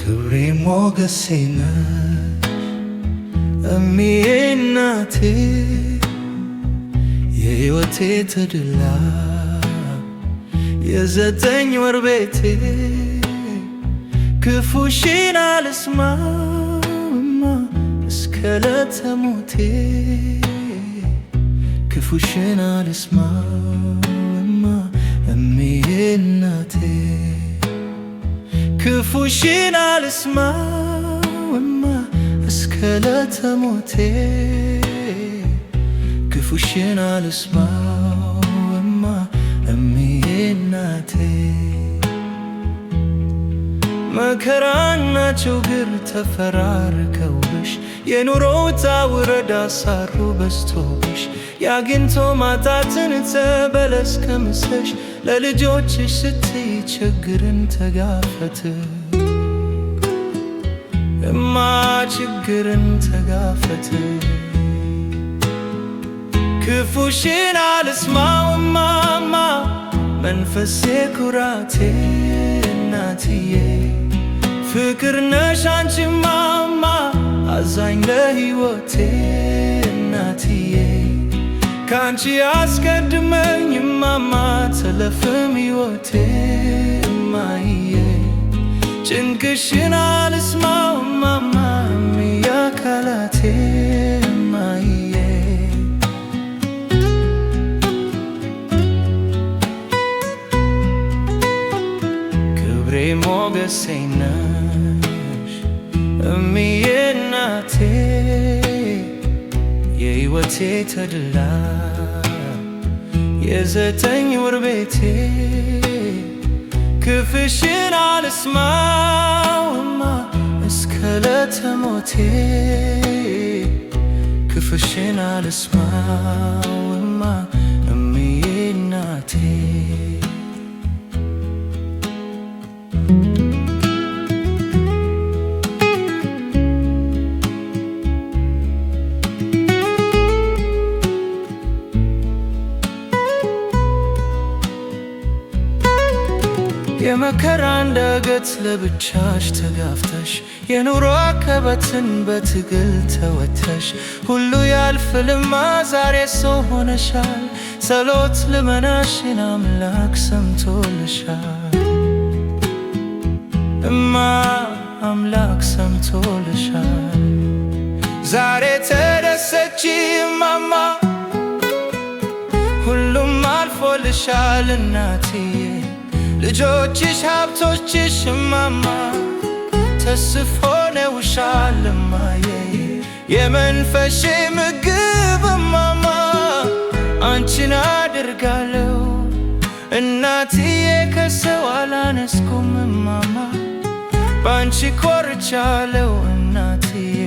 ክብሬ ሞገሴ ነሽ እምዬ እናቴ የሕይወቴ ተድላ የዘጠኝ ወር ቤቴ ክፉሽን አልስማማ እስከ ዕለተ ሞቴ ክፉሽን አልስማማ እምዬ እናቴ ክፉሽን አልስማማ እስከ ዕለተ ሞቴ ክፉሽን አልስማማ እምዬ እናቴ መከራና ችግር ተፈራርቀውብሽ የኑሮ ውጣ ውረድ አሳሩ በዝቶብሽ ያግኝቶ ማጣትን ተበለስ ቀምሰሽ ለልጆችሽ ስትይ ችግርን ተጋፈትሽ እማ ችግርን ተጋፈትሽ ክፉሽን አልስማው እማማ መንፈሴ ኩራቴ እናትዬ ፍቅር ነሽ አንቺ እማማ አዛኝ ለሕይወቴ እናትዬ ካንቺ አስቀድመኝ እማማ ተለፍም ሕይወቴ እማዬ ጭንቅሽን አልስማው እማማ እምዬ አካላቴ እማዬ ክብሬ ሞገሴ ነሽ እምዬ እናቴ የሕይወቴ ተድላ የዘጠኝ ወር ቤቴ ክፉሽን አልስማማ እስከ ዕለተ ሞቴ ክፉሽን አልስማማ እምዬ እናቴ የመከራን ዳገት ለብቻሽ ተጋፍተሽ የኑሮ አቀበትን በትግል ተወተሽ ሁሉ ያልፍልማ ዛሬ ሰው ሆነሻል ጸሎት ልመናሽን አምላክ ሰምቶልሻል እማ አምላክ ሰምቶልሻል ዛሬ ተደሰቺ እማማ ሁሉም አልፎልሻል እናትዬ ልጆችሽ ሀብቶችሽ እማማ ተስፎ ነውሻል እማዬ የመንፈሴ ምግብ እማማ አንቺን አድርጋለሁ እናትዬ ከሰው አላነስኩም እማማ ባንቺ ኮርቻለሁ እናትዬ